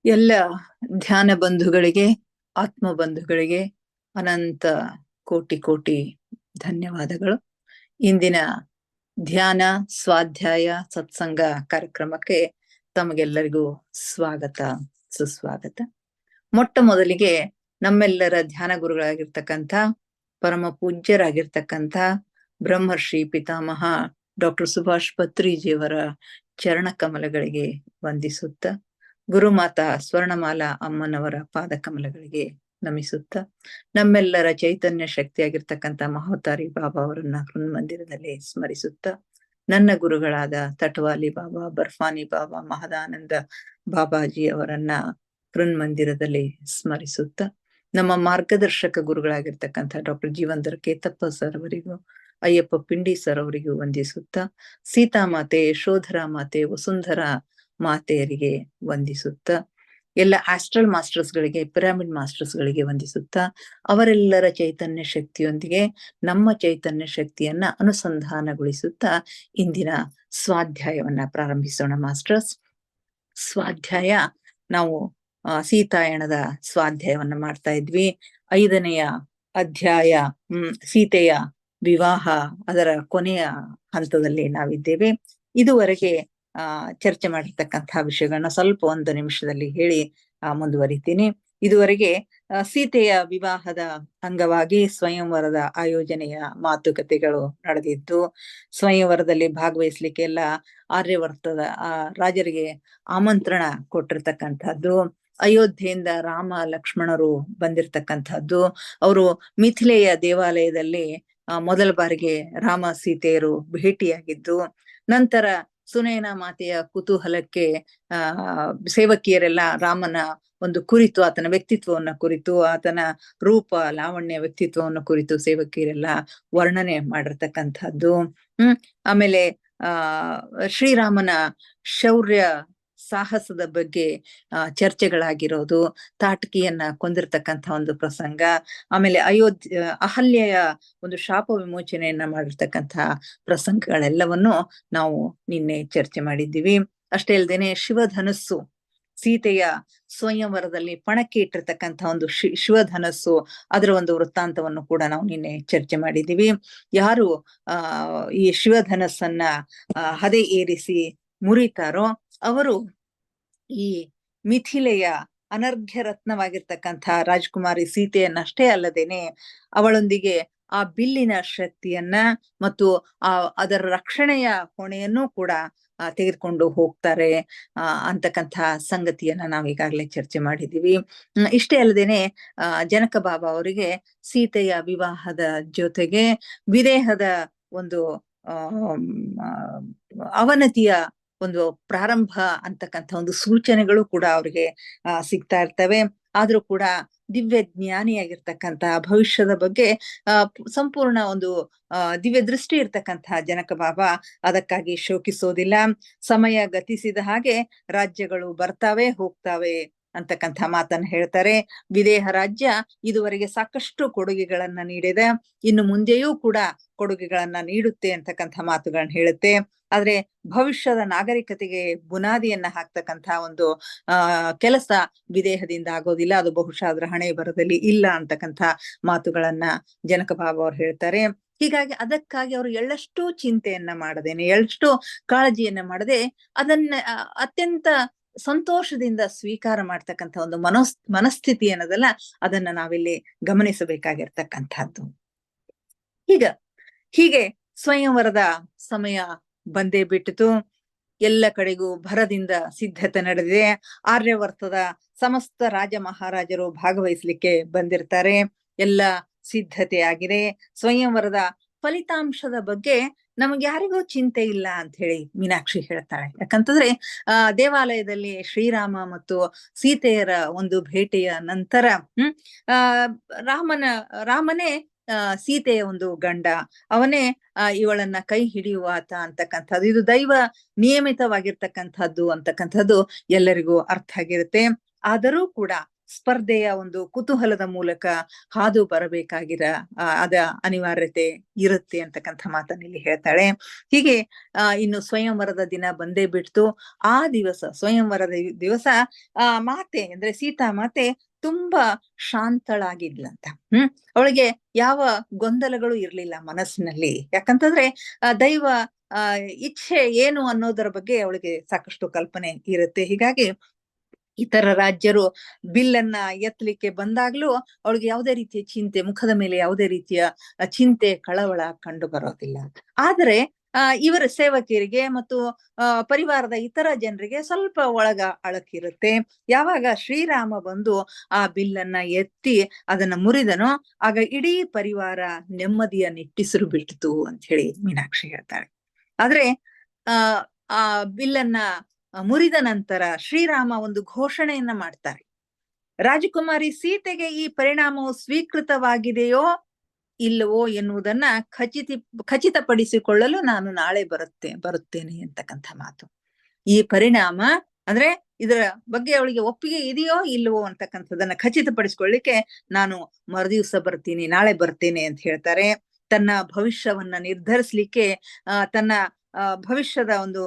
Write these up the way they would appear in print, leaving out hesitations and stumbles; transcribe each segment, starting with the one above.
ಎಲ್ಲ ಧ್ಯಾನ ಬಂಧುಗಳಿಗೆ, ಆತ್ಮ ಬಂಧುಗಳಿಗೆ ಅನಂತ ಕೋಟಿ ಕೋಟಿ ಧನ್ಯವಾದಗಳು. ಇಂದಿನ ಧ್ಯಾನ ಸ್ವಾಧ್ಯಾಯ ಸತ್ಸಂಗ ಕಾರ್ಯಕ್ರಮಕ್ಕೆ ತಮಗೆಲ್ಲರಿಗೂ ಸ್ವಾಗತ, ಸುಸ್ವಾಗತ. ಮೊಟ್ಟ ಮೊದಲಿಗೆ ನಮ್ಮೆಲ್ಲರ ಧ್ಯಾನ ಗುರುಗಳಾಗಿರ್ತಕ್ಕಂಥ ಪರಮ ಪೂಜ್ಯರಾಗಿರ್ತಕ್ಕಂಥ ಬ್ರಹ್ಮರ್ಷಿ ಪಿತಾಮಹ ಡಾಕ್ಟರ್ ಸುಭಾಷ್ ಪತ್ರಿಜಿಯವರ ಚರಣ ಕಮಲಗಳಿಗೆ ವಂದಿಸುತ್ತ, ಗುರುಮಾತಾ ಸ್ವರ್ಣಮಾಲಾ ಅಮ್ಮನವರ ಪಾದ ಕಮಲಗಳಿಗೆ ನಮಿಸುತ್ತ, ನಮ್ಮೆಲ್ಲರ ಚೈತನ್ಯ ಶಕ್ತಿಯಾಗಿರ್ತಕ್ಕಂಥ ಮಹೋತಾರಿ ಬಾಬಾ ಅವರನ್ನ ಹೃನ್ಮಂದಿರದಲ್ಲಿ ಸ್ಮರಿಸುತ್ತ, ನನ್ನ ಗುರುಗಳಾದ ತಟವಾಲಿ ಬಾಬಾ, ಬರ್ಫಾನಿ ಬಾಬಾ, ಮಹದಾನಂದ ಬಾಬಾಜಿ ಅವರನ್ನ ಹೃನ್ಮಂದಿರದಲ್ಲಿ ಸ್ಮರಿಸುತ್ತ, ನಮ್ಮ ಮಾರ್ಗದರ್ಶಕ ಗುರುಗಳಾಗಿರ್ತಕ್ಕಂಥ ಡಾಕ್ಟರ್ ಜೀವಂದರ ಕೇತಪ್ಪ ಸರ್ ಅವರಿಗೂ, ಅಯ್ಯಪ್ಪ ಪಿಂಡಿ ಸರ್ ಅವರಿಗೂ ವಂದಿಸುತ್ತ, ಸೀತಾಮಾತೆ, ಯಶೋಧರಾ ಮಾತೆ, ವಸುಂಧರಾ ಮಾತೆಯರಿಗೆ ವಂದಿಸುತ್ತ, ಎಲ್ಲ ಆಸ್ಟ್ರಲ್ ಮಾಸ್ಟರ್ಸ್ ಗಳಿಗೆ, ಪಿರಾಮಿಡ್ ಮಾಸ್ಟರ್ಸ್ ಗಳಿಗೆ ವಂದಿಸುತ್ತ, ಅವರೆಲ್ಲರ ಚೈತನ್ಯ ಶಕ್ತಿಯೊಂದಿಗೆ ನಮ್ಮ ಚೈತನ್ಯ ಶಕ್ತಿಯನ್ನ ಅನುಸಂಧಾನಗೊಳಿಸುತ್ತ ಇಂದಿನ ಸ್ವಾಧ್ಯಾಯವನ್ನ ಪ್ರಾರಂಭಿಸೋಣ ಮಾಸ್ಟರ್ಸ್. ಸ್ವಾಧ್ಯಾಯ ನಾವು ಸೀತಾಯಣದ ಸ್ವಾಧ್ಯಾಯವನ್ನ ಮಾಡ್ತಾ ಇದ್ವಿ. 5ನೆಯ ಅಧ್ಯಾಯ ಸೀತೆಯ ವಿವಾಹ, ಅದರ ಕೊನೆಯ ಹಂತದಲ್ಲಿ ನಾವಿದ್ದೇವೆ. ಇದುವರೆಗೆ ಚರ್ಚೆ ಮಾಡಿರ್ತಕ್ಕಂತಹ ವಿಷಯಗಳನ್ನ ಸ್ವಲ್ಪ ಒಂದು ನಿಮಿಷದಲ್ಲಿ ಹೇಳಿ ಮುಂದುವರಿತೀನಿ. ಇದುವರೆಗೆ ಸೀತೆಯ ವಿವಾಹದ ಅಂಗವಾಗಿ ಸ್ವಯಂವರದ ಆಯೋಜನೆಯ ಮಾತುಕತೆಗಳು ನಡೆದಿದ್ದು, ಸ್ವಯಂವರದಲ್ಲಿ ಭಾಗವಹಿಸ್ಲಿಕ್ಕೆ ಎಲ್ಲ ಆರ್ಯವರ್ತದ ರಾಜರಿಗೆ ಆಮಂತ್ರಣ ಕೊಟ್ಟಿರ್ತಕ್ಕಂಥದ್ದು, ಅಯೋಧ್ಯೆಯಿಂದ ರಾಮ ಲಕ್ಷ್ಮಣರು ಬಂದಿರತಕ್ಕಂಥದ್ದು, ಅವರು ಮಿಥಿಲೆಯ ದೇವಾಲಯದಲ್ಲಿ ಮೊದಲ ಬಾರಿಗೆ ರಾಮ ಸೀತೆಯರು ಭೇಟಿಯಾಗಿದ್ದು, ನಂತರ ಸುನಯನ ಮಾತೆಯ ಕುತೂಹಲಕ್ಕೆ ಸೇವಕಿಯರೆಲ್ಲ ರಾಮನ ಒಂದು ಕುರಿತು, ಆತನ ವ್ಯಕ್ತಿತ್ವವನ್ನ ಕುರಿತು, ಆತನ ರೂಪ ಲಾವಣ್ಯ ವ್ಯಕ್ತಿತ್ವವನ್ನು ಕುರಿತು ಸೇವಕಿಯರೆಲ್ಲ ವರ್ಣನೆ ಮಾಡಿರ್ತಕ್ಕಂಥದ್ದು. ಆಮೇಲೆ ಶ್ರೀರಾಮನ ಶೌರ್ಯ ಸಾಹಸದ ಬಗ್ಗೆ ಚರ್ಚೆಗಳಾಗಿರೋದು, ತಾಟಕಿಯನ್ನ ಕೊಂದಿರ್ತಕ್ಕಂಥ ಒಂದು ಪ್ರಸಂಗ, ಆಮೇಲೆ ಅಹಲ್ಯೆಯ ಒಂದು ಶಾಪ ವಿಮೋಚನೆಯನ್ನ ಮಾಡಿರ್ತಕ್ಕಂಥ ಪ್ರಸಂಗಗಳೆಲ್ಲವನ್ನು ನಾವು ನಿನ್ನೆ ಚರ್ಚೆ ಮಾಡಿದ್ದೀವಿ. ಅಷ್ಟೇ ಅಲ್ಲದೇನೆ ಶಿವಧನಸ್ಸು, ಸೀತೆಯ ಸ್ವಯಂವರದಲ್ಲಿ ಪಣಕ್ಕೆ ಇಟ್ಟಿರ್ತಕ್ಕಂಥ ಒಂದು ಶಿವಧನಸ್ಸು, ಅದರ ಒಂದು ವೃತ್ತಾಂತವನ್ನು ಕೂಡ ನಾವು ನಿನ್ನೆ ಚರ್ಚೆ ಮಾಡಿದ್ದೀವಿ. ಯಾರು ಈ ಶಿವಧನಸ್ಸನ್ನ ಹದೆ ಏರಿಸಿ ಮುರಿತಾರೋ ಅವರು ಈ ಮಿಥಿಲೆಯ ಅನರ್ಘ್ಯ ರತ್ನವಾಗಿರ್ತಕ್ಕಂಥ ರಾಜಕುಮಾರಿ ಸೀತೆಯನ್ನಷ್ಟೇ ಅಲ್ಲದೇನೆ ಅವಳೊಂದಿಗೆ ಆ ಬಿಲ್ಲಿನ ಶಕ್ತಿಯನ್ನ ಮತ್ತು ಅದರ ರಕ್ಷಣೆಯ ಹೊಣೆಯನ್ನು ಕೂಡ ತೆಗೆದುಕೊಂಡು ಹೋಗ್ತಾರೆ ಅಂತಕ್ಕಂಥ ಸಂಗತಿಯನ್ನ ನಾವೀಗಾಗಲೇ ಚರ್ಚೆ ಮಾಡಿದ್ದೀವಿ. ಇಷ್ಟೇ ಅಲ್ಲದೇನೆ ಜನಕ ಬಾಬಾ ಅವರಿಗೆ ಸೀತೆಯ ವಿವಾಹದ ಜೊತೆಗೆ ವಿದೇಹದ ಒಂದು ಅವನತಿಯ ಒಂದು ಪ್ರಾರಂಭ ಅಂತಕ್ಕಂಥ ಒಂದು ಸೂಚನೆಗಳು ಕೂಡ ಅವ್ರಿಗೆ ಸಿಗ್ತಾ ಇರ್ತವೆ. ಆದ್ರೂ ಕೂಡ ದಿವ್ಯ ಜ್ಞಾನಿಯಾಗಿರ್ತಕ್ಕಂಥ, ಭವಿಷ್ಯದ ಬಗ್ಗೆ ಸಂಪೂರ್ಣ ಒಂದು ದಿವ್ಯ ದೃಷ್ಟಿ ಇರ್ತಕ್ಕಂಥ ಜನಕ ಬಾಬಾ ಅದಕ್ಕಾಗಿ ಶೋಕಿಸೋದಿಲ್ಲ. ಸಮಯ ಗತಿಸಿದ ಹಾಗೆ ರಾಜ್ಯಗಳು ಬರ್ತಾವೆ ಹೋಗ್ತಾವೆ ಅಂತಕ್ಕಂಥ ಮಾತನ್ನ ಹೇಳ್ತಾರೆ. ವಿದೇಹ ರಾಜ್ಯ ಇದುವರೆಗೆ ಸಾಕಷ್ಟು ಕೊಡುಗೆಗಳನ್ನ ನೀಡಿದೆ, ಇನ್ನು ಮುಂದೆಯೂ ಕೂಡ ಕೊಡುಗೆಗಳನ್ನ ನೀಡುತ್ತೆ ಅಂತಕ್ಕಂಥ ಮಾತುಗಳನ್ನ ಹೇಳುತ್ತೆ. ಆದ್ರೆ ಭವಿಷ್ಯದ ನಾಗರಿಕತೆಗೆ ಬುನಾದಿಯನ್ನ ಹಾಕ್ತಕ್ಕಂಥ ಒಂದು ಕೆಲಸ ವಿದೇಹದಿಂದ ಆಗೋದಿಲ್ಲ, ಅದು ಬಹುಶಃ ಅದರ ಹಣೆ ಬರದಲ್ಲಿ ಇಲ್ಲ ಅಂತಕ್ಕಂಥ ಮಾತುಗಳನ್ನ ಜನಕ ಬಾಬಾ ಅವ್ರು ಹೇಳ್ತಾರೆ. ಹೀಗಾಗಿ ಅದಕ್ಕಾಗಿ ಅವರು ಎಳ್ಳಷ್ಟು ಚಿಂತೆಯನ್ನ ಮಾಡದೇನೆ, ಎಳ್ಳಷ್ಟು ಕಾಳಜಿಯನ್ನ ಮಾಡದೆ ಅದನ್ನ ಅತ್ಯಂತ ಸಂತೋಷದಿಂದ ಸ್ವೀಕಾರ ಮಾಡ್ತಕ್ಕಂಥ ಒಂದು ಮನಸ್ಥಿತಿ ಅನ್ನೋದಲ್ಲ, ಅದನ್ನ ನಾವಿಲ್ಲಿ ಗಮನಿಸಬೇಕಾಗಿರ್ತಕ್ಕಂಥದ್ದು. ಹೀಗೆ ಸ್ವಯಂವರದ ಸಮಯ ಬಂದೇ ಬಿಟ್ಟಿತು. ಎಲ್ಲ ಕಡೆಗೂ ಭರದಿಂದ ಸಿದ್ಧತೆ ನಡೆದಿದೆ. ಆರ್ಯವರ್ತದ ಸಮಸ್ತ ರಾಜ ಮಹಾರಾಜರು ಭಾಗವಹಿಸ್ಲಿಕ್ಕೆ ಬಂದಿರ್ತಾರೆ. ಎಲ್ಲ ಸಿದ್ಧತೆ ಆಗಿದೆ. ಸ್ವಯಂವರದ ಫಲಿತಾಂಶದ ಬಗ್ಗೆ ನಮಗೆ ಯಾರಿಗೂ ಚಿಂತೆ ಇಲ್ಲ ಅಂತ ಹೇಳಿ ಮೀನಾಕ್ಷಿ ಹೇಳ್ತಾಳೆ. ಯಾಕಂತಂದ್ರೆ ದೇವಾಲಯದಲ್ಲಿ ಶ್ರೀರಾಮ ಮತ್ತು ಸೀತೆಯರ ಒಂದು ಭೇಟಿಯ ನಂತರ ರಾಮನೇ ಸೀತೆಯ ಒಂದು ಗಂಡ, ಅವನೇ ಇವಳನ್ನ ಕೈ ಹಿಡಿಯುವಾತ ಅಂತಕ್ಕಂಥದ್ದು, ಇದು ದೈವ ನಿಯಮಿತವಾಗಿರ್ತಕ್ಕಂಥದ್ದು ಅಂತಕ್ಕಂಥದ್ದು ಎಲ್ಲರಿಗೂ ಅರ್ಥ ಆಗಿರುತ್ತೆ. ಆದರೂ ಕೂಡ ಸ್ಪರ್ಧೆಯ ಒಂದು ಕುತೂಹಲದ ಮೂಲಕ ಹಾದು ಬರಬೇಕಾಗಿರ ಅದ ಅನಿವಾರ್ಯತೆ ಇರುತ್ತೆ ಅಂತಕ್ಕಂಥ ಮಾತನ್ನ ಇಲ್ಲಿ ಹೇಳ್ತಾಳೆ. ಹೀಗೆ ಇನ್ನು ಸ್ವಯಂವರದ ದಿನ ಬಂದೇ ಬಿಡ್ತು. ಆ ದಿವಸ ಸ್ವಯಂವರದ ದಿವಸ ಮಾತೆ ಅಂದ್ರೆ ಸೀತಾ ಮಾತೆ ತುಂಬಾ ಶಾಂತಳಾಗಿದ್ಲಂತ. ಅವಳಿಗೆ ಯಾವ ಗೊಂದಲಗಳು ಇರ್ಲಿಲ್ಲ ಮನಸ್ಸಿನಲ್ಲಿ. ಯಾಕಂತಂದ್ರೆ ದೈವ ಇಚ್ಛೆ ಏನು ಅನ್ನೋದರ ಬಗ್ಗೆ ಅವಳಿಗೆ ಸಾಕಷ್ಟು ಕಲ್ಪನೆ ಇರುತ್ತೆ. ಹೀಗಾಗಿ ಇತರ ರಾಜ್ಯರು ಬಿಲ್ಲನ್ನ ಎತ್ತಲಿಕ್ಕೆ ಬಂದಾಗ್ಲೂ ಅವಳಿಗೆ ಯಾವುದೇ ರೀತಿಯ ಚಿಂತೆ, ಮುಖದ ಮೇಲೆ ಯಾವುದೇ ರೀತಿಯ ಚಿಂತೆ, ಕಳವಳ ಕಂಡು ಬರೋದಿಲ್ಲ. ಆದರೆ ಇವರ ಸೇವಕಿಯರಿಗೆ ಮತ್ತು ಪರಿವಾರದ ಇತರ ಜನರಿಗೆ ಸ್ವಲ್ಪ ಒಳಗ ಅಳಕಿರುತ್ತೆ. ಯಾವಾಗ ಶ್ರೀರಾಮ ಬಂದು ಆ ಬಿಲ್ಲನ್ನ ಎತ್ತಿ ಅದನ್ನ ಮುರಿದನೋ ಆಗ ಇಡೀ ಪರಿವಾರ ನೆಮ್ಮದಿಯ ನಿಟ್ಟಿಸಿರು ಬಿಟ್ಟಿತು ಅಂತ ಹೇಳಿ ಮೀನಾಕ್ಷಿ ಹೇಳ್ತಾಳೆ. ಆದ್ರೆ ಆ ಬಿಲ್ಲನ್ನ ಮುರಿದ ನಂತರ ಶ್ರೀರಾಮ ಒಂದು ಘೋಷಣೆಯನ್ನ ಮಾಡ್ತಾರೆ. ರಾಜಕುಮಾರಿ ಸೀತೆಗೆ ಈ ಪರಿಣಾಮವು ಸ್ವೀಕೃತವಾಗಿದೆಯೋ ಇಲ್ಲವೋ ಎನ್ನುವುದನ್ನ ಖಚಿತಪಡಿಸಿಕೊಳ್ಳಲು ನಾನು ನಾಳೆ ಬರುತ್ತೇನೆ ಅಂತಕ್ಕಂಥ ಮಾತು. ಈ ಪರಿಣಾಮ ಅಂದ್ರೆ ಇದರ ಬಗ್ಗೆ ಅವಳಿಗೆ ಒಪ್ಪಿಗೆ ಇದೆಯೋ ಇಲ್ಲವೋ ಅಂತಕ್ಕಂಥದನ್ನ ಖಚಿತಪಡಿಸಿಕೊಳ್ಳಿಕ್ಕೆ ನಾನು ಮರುದಿವಸ ಬರ್ತೀನಿ, ನಾಳೆ ಬರ್ತೇನೆ ಅಂತ ಹೇಳ್ತಾರೆ. ತನ್ನ ಭವಿಷ್ಯವನ್ನ ನಿರ್ಧರಿಸ್ಲಿಕ್ಕೆ ತನ್ನ ಭವಿಷ್ಯದ ಒಂದು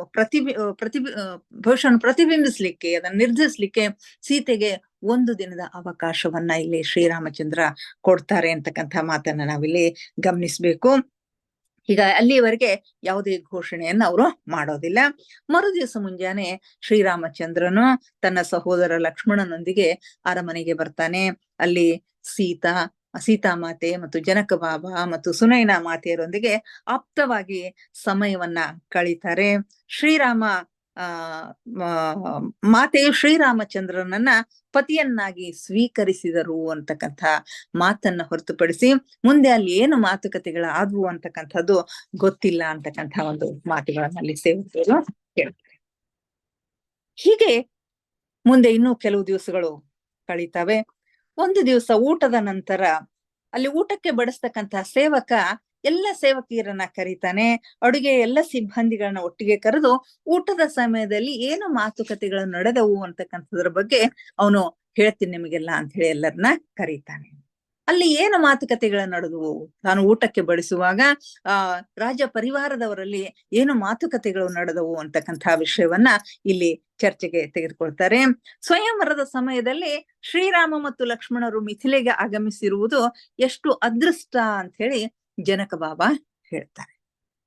ಭವಿಷ್ಯವನ್ನು ಪ್ರತಿಬಿಂಬಿಸ್ಲಿಕ್ಕೆ, ಅದನ್ನ ನಿರ್ಧರಿಸ್ಲಿಕ್ಕೆ ಸೀತೆಗೆ ಒಂದು ದಿನದ ಅವಕಾಶವನ್ನ ಇಲ್ಲಿ ಶ್ರೀರಾಮಚಂದ್ರ ಕೊಡ್ತಾರೆ ಅಂತಕ್ಕಂಥ ಮಾತನ್ನ ನಾವಿಲ್ಲಿ ಗಮನಿಸ್ಬೇಕು. ಈಗ ಅಲ್ಲಿಯವರೆಗೆ ಯಾವುದೇ ಘೋಷಣೆಯನ್ನ ಅವರು ಮಾಡೋದಿಲ್ಲ. ಮರುದಿವಸ ಮುಂಜಾನೆ ಶ್ರೀರಾಮಚಂದ್ರನು ತನ್ನ ಸಹೋದರ ಲಕ್ಷ್ಮಣನೊಂದಿಗೆ ಅರಮನೆಗೆ ಬರ್ತಾನೆ. ಅಲ್ಲಿ ಸೀತಾಮಾತೆ ಮತ್ತು ಜನಕ ಬಾಬಾ ಮತ್ತು ಸುನೈನಾ ಮಾತೆಯರೊಂದಿಗೆ ಆಪ್ತವಾಗಿ ಸಮಯವನ್ನ ಕಳೀತಾರೆ. ಮಾತೆಯು ಶ್ರೀರಾಮಚಂದ್ರನನ್ನ ಪತಿಯನ್ನಾಗಿ ಸ್ವೀಕರಿಸಿದರು ಅಂತಕ್ಕಂಥ ಮಾತನ್ನ ಹೊರತುಪಡಿಸಿ ಮುಂದೆ ಅಲ್ಲಿ ಏನು ಮಾತುಕತೆಗಳ ಆದ್ವು ಅಂತಕ್ಕಂಥದ್ದು ಗೊತ್ತಿಲ್ಲ ಅಂತಕ್ಕಂಥ ಒಂದು ಮಾತುಗಳನ್ನಲ್ಲಿ ಸೇವಕರು ಹೇಳ್ತಾರೆ. ಹೀಗೆ ಮುಂದೆ ಇನ್ನೂ ಕೆಲವು ದಿವಸಗಳು ಕಳೀತವೆ. ಒಂದು ದಿವಸ ಊಟದ ನಂತರ ಅಲ್ಲಿ ಊಟಕ್ಕೆ ಬಡಿಸ್ತಕ್ಕಂಥ ಸೇವಕ ಎಲ್ಲ ಸೇವಕಿಯರನ್ನ ಕರೀತಾನೆ. ಅಡುಗೆ ಎಲ್ಲ ಸಿಬ್ಬಂದಿಗಳನ್ನ ಒಟ್ಟಿಗೆ ಕರೆದು ಊಟದ ಸಮಯದಲ್ಲಿ ಏನು ಮಾತುಕತೆಗಳು ನಡೆದವು ಅಂತಕ್ಕಂಥದ್ರ ಬಗ್ಗೆ ಅವನು ಹೇಳ್ತೀನಿ ನಿಮಗೆಲ್ಲ ಅಂತ ಹೇಳಿ ಎಲ್ಲರನ್ನ ಕರೀತಾನೆ. ಅಲ್ಲಿ ಏನು ಮಾತುಕತೆಗಳು ನಡೆದವು, ತಾನು ಊಟಕ್ಕೆ ಬಡಿಸುವಾಗ ರಾಜ ಪರಿವಾರದವರಲ್ಲಿ ಏನು ಮಾತುಕತೆಗಳು ನಡೆದವು ಅಂತಕ್ಕಂಥ ವಿಷಯವನ್ನ ಇಲ್ಲಿ ಚರ್ಚೆಗೆ ತೆಗೆದುಕೊಳ್ತಾರೆ. ಸ್ವಯಂವರದ ಸಮಯದಲ್ಲಿ ಶ್ರೀರಾಮ ಮತ್ತು ಲಕ್ಷ್ಮಣರು ಮಿಥಿಲೆಗೆ ಆಗಮಿಸಿರುವುದು ಎಷ್ಟು ಅದೃಷ್ಟ ಅಂತ ಹೇಳಿ ಜನಕ ಬಾಬಾ ಹೇಳ್ತಾರೆ.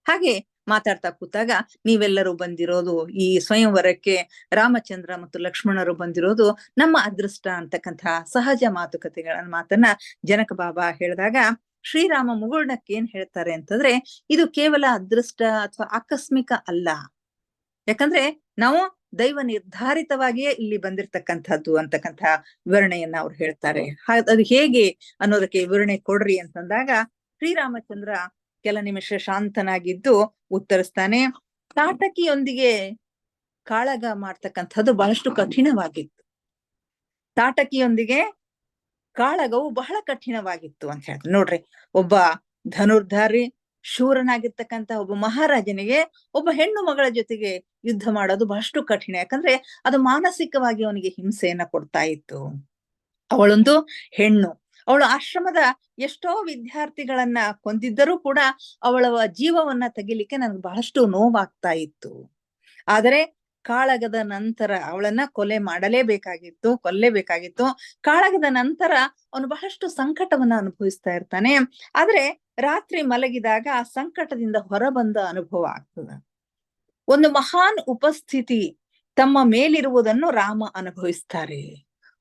ಹಾಗೆ ಮಾತಾಡ್ತಾ ಕೂತಾಗ ನೀವೆಲ್ಲರೂ ಬಂದಿರೋದು ಈ ಸ್ವಯಂವರಕ್ಕೆ ರಾಮಚಂದ್ರ ಮತ್ತು ಲಕ್ಷ್ಮಣರು ಬಂದಿರೋದು ನಮ್ಮ ಅದೃಷ್ಟ ಅಂತಕ್ಕಂಥ ಸಹಜ ಮಾತನ್ನ ಜನಕ ಬಾಬಾ ಹೇಳಿದಾಗ ಶ್ರೀರಾಮ ಮುಗುಳ್ನಕ್ಕೆ ಏನ್ ಹೇಳ್ತಾರೆ ಅಂತಂದ್ರೆ ಇದು ಕೇವಲ ಅದೃಷ್ಟ ಅಥವಾ ಆಕಸ್ಮಿಕ ಅಲ್ಲ, ಯಾಕಂದ್ರೆ ನಾವು ದೈವ ನಿರ್ಧಾರಿತವಾಗಿಯೇ ಇಲ್ಲಿ ಬಂದಿರ್ತಕ್ಕಂಥದ್ದು ಅಂತಕ್ಕಂಥ ವಿವರಣೆಯನ್ನ ಅವ್ರು ಹೇಳ್ತಾರೆ. ಅದು ಹೇಗೆ ಅನ್ನೋದಕ್ಕೆ ವಿವರಣೆ ಕೊಡ್ರಿ ಅಂತಂದಾಗ ಶ್ರೀರಾಮಚಂದ್ರ ಕೆಲ ನಿಮಿಷ ಶಾಂತನಾಗಿದ್ದು ಉತ್ತರಿಸ್ತಾನೆ. ತಾಟಕಿಯೊಂದಿಗೆ ಕಾಳಗ ಮಾಡ್ತಕ್ಕಂಥದ್ದು ಬಹಳಷ್ಟು ಕಠಿಣವಾಗಿತ್ತು. ತಾಟಕಿಯೊಂದಿಗೆ ಕಾಳಗವು ಬಹಳ ಕಠಿಣವಾಗಿತ್ತು ಅಂತ ಹೇಳ್ತಾರೆ. ನೋಡ್ರಿ, ಒಬ್ಬ ಧನುರ್ಧಾರಿ ಶೂರನಾಗಿರ್ತಕ್ಕಂಥ ಒಬ್ಬ ಮಹಾರಾಜನಿಗೆ ಒಬ್ಬ ಹೆಣ್ಣು ಮಗಳ ಜೊತೆಗೆ ಯುದ್ಧ ಮಾಡೋದು ಬಹಳಷ್ಟು ಕಠಿಣ. ಯಾಕಂದ್ರೆ ಅದು ಮಾನಸಿಕವಾಗಿ ಅವನಿಗೆ ಹಿಂಸೆಯನ್ನ ಕೊಡ್ತಾ ಇತ್ತು. ಅವಳೊಂದು ಹೆಣ್ಣು, ಅವಳು ಆಶ್ರಮದ ಎಷ್ಟೋ ವಿದ್ಯಾರ್ಥಿಗಳನ್ನ ಕೊಂದಿದ್ದರೂ ಕೂಡ ಅವಳ ಜೀವವನ್ನ ತೆಗಿಲಿಕ್ಕೆ ನನಗೆ ಬಹಳಷ್ಟು ನೋವಾಗ್ತಾ ಇತ್ತು. ಆದರೆ ಕಾಳಗದ ನಂತರ ಅವಳನ್ನ ಕೊಲ್ಲೇಬೇಕಾಗಿತ್ತು. ಕಾಳಗದ ನಂತರ ಅವನು ಬಹಳಷ್ಟು ಸಂಕಟವನ್ನ ಅನುಭವಿಸ್ತಾ ಇರ್ತಾನೆ. ಆದ್ರೆ ರಾತ್ರಿ ಮಲಗಿದಾಗ ಆ ಸಂಕಟದಿಂದ ಹೊರಬಂದ ಅನುಭವ ಆಗ್ತದೆ. ಒಂದು ಮಹಾನ್ ಉಪಸ್ಥಿತಿ ತಮ್ಮ ಮೇಲಿರುವುದನ್ನು ರಾಮ ಅನುಭವಿಸ್ತಾರೆ.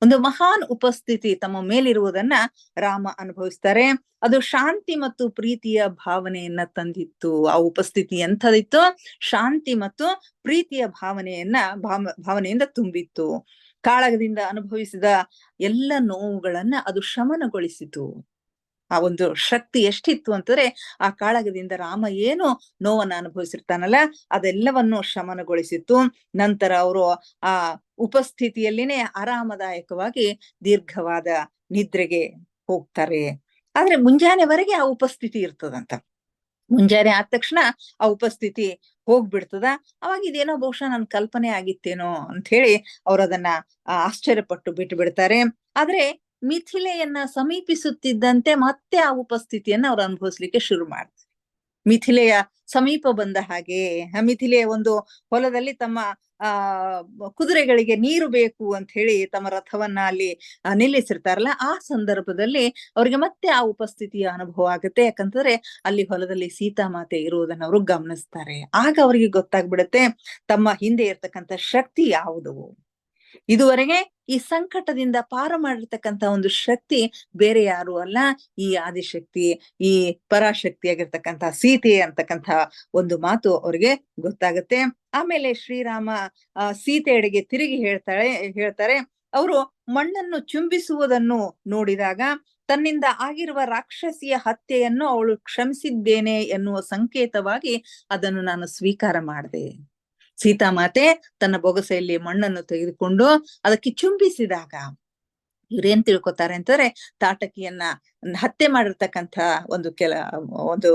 ಒಂದು ಮಹಾನ್ ಉಪಸ್ಥಿತಿ ತಮ್ಮ ಮೇಲಿರುವುದನ್ನ ರಾಮ ಅನುಭವಿಸ್ತಾರೆ. ಅದು ಶಾಂತಿ ಮತ್ತು ಪ್ರೀತಿಯ ಭಾವನೆಯನ್ನ ತಂದಿತ್ತು. ಆ ಉಪಸ್ಥಿತಿ ಎಂಥದಿತ್ತು? ಶಾಂತಿ ಮತ್ತು ಪ್ರೀತಿಯ ಭಾವನೆಯಿಂದ ತುಂಬಿತ್ತು. ಕಾಳಗದಿಂದ ಅನುಭವಿಸಿದ ಎಲ್ಲ ನೋವುಗಳನ್ನ ಅದು ಶಮನಗೊಳಿಸಿತು. ಆ ಒಂದು ಶಕ್ತಿ ಎಷ್ಟಿತ್ತು ಅಂತಂದ್ರೆ ಆ ಕಾಳಗದಿಂದ ರಾಮ ಏನು ನೋವನ್ನ ಅನುಭವಿಸಿರ್ತಾನಲ್ಲ ಅದೆಲ್ಲವನ್ನು ಶಮನಗೊಳಿಸಿತ್ತು. ನಂತರ ಅವರು ಆ ಉಪಸ್ಥಿತಿಯಲ್ಲಿನೇ ಆರಾಮದಾಯಕವಾಗಿ ದೀರ್ಘವಾದ ನಿದ್ರೆಗೆ ಹೋಗ್ತಾರೆ. ಆದ್ರೆ ಮುಂಜಾನೆವರೆಗೆ ಆ ಉಪಸ್ಥಿತಿ ಇರ್ತದಂತ. ಮುಂಜಾನೆ ಆದ ತಕ್ಷಣ ಆ ಉಪಸ್ಥಿತಿ ಹೋಗ್ಬಿಡ್ತದ. ಅವಾಗ ಇದೇನೋ ಬಹುಶಃ ನನ್ ಕಲ್ಪನೆ ಆಗಿತ್ತೇನೋ ಅಂತ ಹೇಳಿ ಅವ್ರು ಅದನ್ನ ಆಶ್ಚರ್ಯಪಟ್ಟು ಬಿಟ್ಟು ಬಿಡ್ತಾರೆ. ಆದ್ರೆ ಮಿಥಿಲೆಯನ್ನ ಸಮೀಪಿಸುತ್ತಿದ್ದಂತೆ ಮತ್ತೆ ಆ ಉಪಸ್ಥಿತಿಯನ್ನ ಅವ್ರು ಅನುಭವಿಸ್ಲಿಕ್ಕೆ ಶುರು ಮಾಡ್ತಾರೆ. ಮಿಥಿಲೆಯ ಸಮೀಪ ಬಂದ ಹಾಗೆ ಮಿಥಿಲೆಯ ಒಂದು ಹೊಲದಲ್ಲಿ ತಮ್ಮ ಆ ಕುದುರೆಗಳಿಗೆ ನೀರು ಬೇಕು ಅಂತ ಹೇಳಿ ತಮ್ಮ ರಥವನ್ನ ಅಲ್ಲಿ ನಿಲ್ಲಿಸಿರ್ತಾರಲ್ಲ, ಆ ಸಂದರ್ಭದಲ್ಲಿ ಅವ್ರಿಗೆ ಮತ್ತೆ ಆ ಉಪಸ್ಥಿತಿಯ ಅನುಭವ ಆಗುತ್ತೆ. ಯಾಕಂತಂದ್ರೆ ಅಲ್ಲಿ ಹೊಲದಲ್ಲಿ ಸೀತಾಮಾತೆ ಇರುವುದನ್ನ ಅವರು ಗಮನಿಸ್ತಾರೆ. ಆಗ ಅವರಿಗೆ ಗೊತ್ತಾಗ್ಬಿಡತ್ತೆ ತಮ್ಮ ಹಿಂದೆ ಇರ್ತಕ್ಕಂಥ ಶಕ್ತಿ ಯಾವುದು. ಇದುವರೆಗೆ ಈ ಸಂಕಟದಿಂದ ಪಾರು ಮಾಡಿರ್ತಕ್ಕಂಥ ಒಂದು ಶಕ್ತಿ ಬೇರೆ ಯಾರು ಅಲ್ಲ, ಈ ಆದಿಶಕ್ತಿ, ಈ ಪರಾಶಕ್ತಿ ಆಗಿರ್ತಕ್ಕಂಥ ಸೀತೆ ಅಂತಕ್ಕಂಥ ಒಂದು ಮಾತು ಅವ್ರಿಗೆ ಗೊತ್ತಾಗತ್ತೆ. ಆಮೇಲೆ ಶ್ರೀರಾಮ ಸೀತೆಯಡೆಗೆ ತಿರುಗಿ ಹೇಳ್ತಾರೆ ಅವರು ಮಣ್ಣನ್ನು ಚುಂಬಿಸುವುದನ್ನು ನೋಡಿದಾಗ ತನ್ನಿಂದ ಆಗಿರುವ ರಾಕ್ಷಸಿಯ ಹತ್ಯೆಯನ್ನು ಅವಳು ಕ್ಷಮಿಸಿದ್ದೇನೆ ಎನ್ನುವ ಸಂಕೇತವಾಗಿ ಅದನ್ನು ನಾನು ಸ್ವೀಕಾರ ಮಾಡಿದೆ. ಸೀತಾಮಾತೆ ತನ್ನ ಬೊಗಸೆಯಲ್ಲಿ ಮಣ್ಣನ್ನು ತೆಗೆದುಕೊಂಡು ಅದಕ್ಕೆ ಚುಂಬಿಸಿದಾಗ ಇವ್ರೇನ್ ತಿಳ್ಕೊತಾರೆ ಅಂತಂದ್ರೆ ತಾಟಕಿಯನ್ನ ಹತ್ಯೆ ಮಾಡಿರ್ತಕ್ಕಂಥ ಒಂದು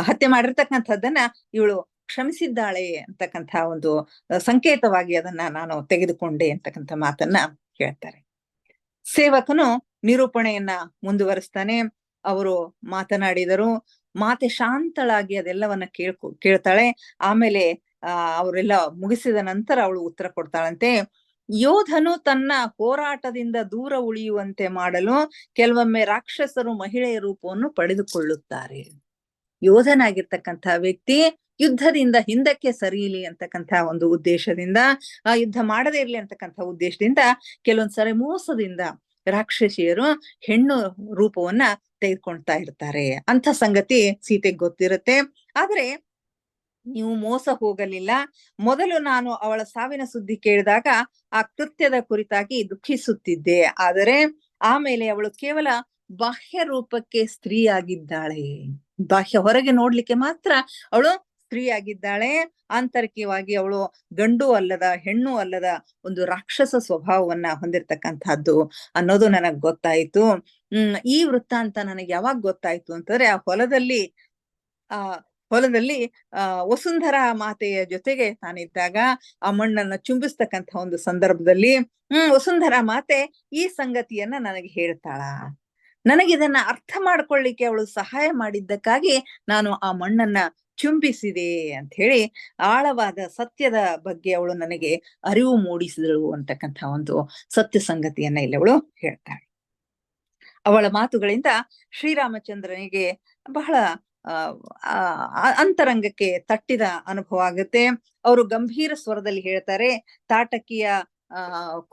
ಹತ್ಯೆ ಮಾಡಿರ್ತಕ್ಕಂಥದ್ದನ್ನ ಇವಳು ಕ್ಷಮಿಸಿದ್ದಾಳೆ ಅಂತಕ್ಕಂಥ ಒಂದು ಸಂಕೇತವಾಗಿ ಅದನ್ನ ನಾನು ತೆಗೆದುಕೊಂಡೆ ಅಂತಕ್ಕಂಥ ಮಾತನ್ನ ಹೇಳ್ತಾರೆ. ಸೇವಕನು ನಿರೂಪಣೆಯನ್ನ ಮುಂದುವರಿಸ್ತಾನೆ. ಅವರು ಮಾತನಾಡಿದರು. ಮಾತೆ ಶಾಂತಳಾಗಿ ಅದೆಲ್ಲವನ್ನ ಕೇಳ್ತಾಳೆ. ಆಮೇಲೆ ಅವರೆಲ್ಲ ಮುಗಿಸಿದ ನಂತರ ಅವಳು ಉತ್ತರ ಕೊಡ್ತಾಳಂತೆ. ಯೋಧನು ತನ್ನ ಹೋರಾಟದಿಂದ ದೂರ ಉಳಿಯುವಂತೆ ಮಾಡಲು ಕೆಲವೊಮ್ಮೆ ರಾಕ್ಷಸರು ಮಹಿಳೆಯ ರೂಪವನ್ನು ಪಡೆದುಕೊಳ್ಳುತ್ತಾರೆ. ಯೋಧನಾಗಿರ್ತಕ್ಕಂಥ ವ್ಯಕ್ತಿ ಯುದ್ಧದಿಂದ ಹಿಂದಕ್ಕೆ ಸರಿಯಲಿ ಅಂತಕ್ಕಂಥ ಒಂದು ಉದ್ದೇಶದಿಂದ, ಯುದ್ಧ ಮಾಡದೇ ಇರ್ಲಿ ಅಂತಕ್ಕಂಥ ಉದ್ದೇಶದಿಂದ ಕೆಲವೊಂದ್ಸರಿ ಮೋಸದಿಂದ ರಾಕ್ಷಸಿಯರು ಹೆಣ್ಣು ರೂಪವನ್ನ ತೆಗೆದುಕೊಳ್ತಾ ಇರ್ತಾರೆ. ಅಂತ ಸಂಗತಿ ಸೀತೆಗೆ ಗೊತ್ತಿರುತ್ತೆ. ಆದ್ರೆ ನೀವು ಮೋಸ ಹೋಗಲಿಲ್ಲ. ಮೊದಲು ನಾನು ಅವಳ ಸಾವಿನ ಸುದ್ದಿ ಕೇಳಿದಾಗ ಆ ಕೃತ್ಯದ ಕುರಿತಾಗಿ ದುಃಖಿಸುತ್ತಿದ್ದೆ. ಆದರೆ ಆಮೇಲೆ ಅವಳು ಕೇವಲ ಬಾಹ್ಯ ರೂಪಕ್ಕೆ ಸ್ತ್ರೀಯಾಗಿದ್ದಾಳೆ. ಹೊರಗೆ ನೋಡ್ಲಿಕ್ಕೆ ಮಾತ್ರ ಅವಳು ಸ್ತ್ರೀಯಾಗಿದ್ದಾಳೆ. ಆಂತರಿಕವಾಗಿ ಅವಳು ಗಂಡು ಅಲ್ಲದ ಹೆಣ್ಣು ಅಲ್ಲದ ಒಂದು ರಾಕ್ಷಸ ಸ್ವಭಾವವನ್ನ ಹೊಂದಿರತಕ್ಕಂಥದ್ದು ಅನ್ನೋದು ನನಗ್ ಗೊತ್ತಾಯ್ತು. ಈ ವೃತ್ತಾಂತ ನನಗೆ ಯಾವಾಗ ಗೊತ್ತಾಯ್ತು ಅಂತಂದ್ರೆ ಆ ಹೊಲದಲ್ಲಿ ವಸುಂಧರಾ ಮಾತೆಯ ಜೊತೆಗೆ ತಾನಿದ್ದಾಗ ಆ ಮಣ್ಣನ್ನ ಚುಂಬಿಸ್ತಕ್ಕಂಥ ಒಂದು ಸಂದರ್ಭದಲ್ಲಿ ವಸುಂಧರಾ ಮಾತೆ ಈ ಸಂಗತಿಯನ್ನ ನನಗೆ ಹೇಳ್ತಾಳ. ನನಗಿದನ್ನ ಅರ್ಥ ಮಾಡ್ಕೊಳ್ಳಿಕ್ಕೆ ಅವಳು ಸಹಾಯ ಮಾಡಿದ್ದಕ್ಕಾಗಿ ನಾನು ಆ ಮಣ್ಣನ್ನ ಚುಂಬಿಸಿದೆ ಅಂತ ಹೇಳಿ ಆಳವಾದ ಸತ್ಯದ ಬಗ್ಗೆ ಅವಳು ನನಗೆ ಅರಿವು ಮೂಡಿಸಿದಳು ಅಂತಕ್ಕಂಥ ಒಂದು ಸತ್ಯ ಸಂಗತಿಯನ್ನ ಇಲ್ಲಿ ಅವಳು ಹೇಳ್ತಾಳೆ. ಅವಳ ಮಾತುಗಳಿಂದ ಶ್ರೀರಾಮಚಂದ್ರನಿಗೆ ಬಹಳ ಅಂತರಂಗಕ್ಕೆ ತಟ್ಟಿದ ಅನುಭವ ಆಗುತ್ತೆ. ಅವರು ಗಂಭೀರ ಸ್ವರದಲ್ಲಿ ಹೇಳ್ತಾರೆ, ತಾಟಕಿಯ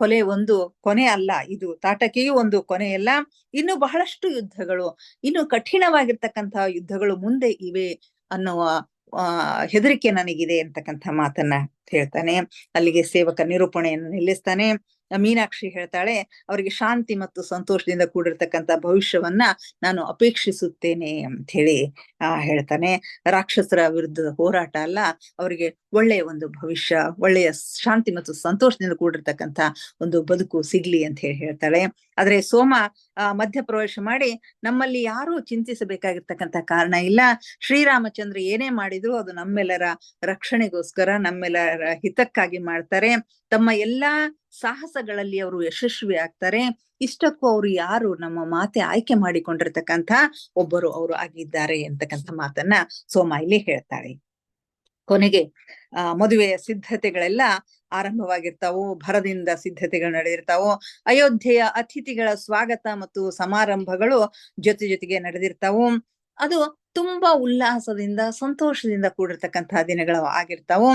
ಕೊಲೆ ಒಂದು ಕೊನೆ ಅಲ್ಲ, ಇದು ತಾಟಕಿಯೂ ಒಂದು ಕೊನೆಯಲ್ಲ. ಇನ್ನು ಬಹಳಷ್ಟು ಯುದ್ಧಗಳು, ಇನ್ನು ಕಠಿಣವಾಗಿರ್ತಕ್ಕಂತಹ ಯುದ್ಧಗಳು ಮುಂದೆ ಇವೆ ಅನ್ನುವ ಹೆದರಿಕೆ ನನಗಿದೆ ಅಂತಕ್ಕಂಥ ಮಾತನ್ನ ಹೇಳ್ತಾನೆ. ಅಲ್ಲಿಗೆ ಸೇವಕ ನಿರೂಪಣೆಯನ್ನು ನಿಲ್ಲಿಸ್ತಾನೆ. ಮೀನಾಕ್ಷಿ ಹೇಳ್ತಾಳೆ, ಅವರಿಗೆ ಶಾಂತಿ ಮತ್ತು ಸಂತೋಷದಿಂದ ಕೂಡಿರ್ತಕ್ಕಂಥ ಭವಿಷ್ಯವನ್ನ ನಾನು ಅಪೇಕ್ಷಿಸುತ್ತೇನೆ ಅಂತ ಹೇಳಿ ಹೇಳ್ತಾನೆ. ರಾಕ್ಷಸರ ವಿರುದ್ಧದ ಹೋರಾಟ ಅಲ್ಲ, ಅವರಿಗೆ ಒಳ್ಳೆಯ ಒಂದು ಭವಿಷ್ಯ, ಒಳ್ಳೆಯ ಶಾಂತಿ ಮತ್ತು ಸಂತೋಷದಿಂದ ಕೂಡಿರ್ತಕ್ಕಂಥ ಒಂದು ಬದುಕು ಸಿಗ್ಲಿ ಅಂತ ಹೇಳಿ ಹೇಳ್ತಾಳೆ. ಆದ್ರೆ ಸೋಮ ಮಧ್ಯಪ್ರವೇಶ ಮಾಡಿ, ನಮ್ಮಲ್ಲಿ ಯಾರೂ ಚಿಂತಿಸಬೇಕಾಗಿರ್ತಕ್ಕಂಥ ಕಾರಣ ಇಲ್ಲ. ಶ್ರೀರಾಮಚಂದ್ರ ಏನೇ ಮಾಡಿದ್ರು ಅದು ನಮ್ಮೆಲ್ಲರ ರಕ್ಷಣೆಗೋಸ್ಕರ, ನಮ್ಮೆಲ್ಲರ ಹಿತಕ್ಕಾಗಿ ಮಾಡ್ತಾರೆ. ತಮ್ಮ ಎಲ್ಲಾ ಸಾಹಸಗಳಲ್ಲಿ ಅವರು ಯಶಸ್ವಿ ಆಗ್ತಾರೆ. ಇಷ್ಟಕ್ಕೂ ಅವರು ಯಾರು, ನಮ್ಮ ಮಾತೆ ಆಯ್ಕೆ ಮಾಡಿಕೊಂಡಿರ್ತಕ್ಕಂಥ ಒಬ್ಬರು ಅವರು ಆಗಿದ್ದಾರೆ ಅಂತಕ್ಕಂಥ ಮಾತನ್ನ ಸೋಮ ಇಲ್ಲಿ ಹೇಳ್ತಾಳೆ. ಕೊನೆಗೆ ಮದುವೆಯ ಸಿದ್ಧತೆಗಳೆಲ್ಲ ಆರಂಭವಾಗಿರ್ತಾವು. ಭರದಿಂದ ಸಿದ್ಧತೆಗಳು ನಡೆದಿರ್ತಾವು. ಅಯೋಧ್ಯೆಯ ಅತಿಥಿಗಳ ಸ್ವಾಗತ ಮತ್ತು ಸಮಾರಂಭಗಳು ಜೊತೆಗೆ ನಡೆದಿರ್ತಾವು. ಅದು ತುಂಬಾ ಉಲ್ಲಾಸದಿಂದ ಸಂತೋಷದಿಂದ ಕೂಡಿರ್ತಕ್ಕಂತಹ ದಿನಗಳು ಆಗಿರ್ತಾವು.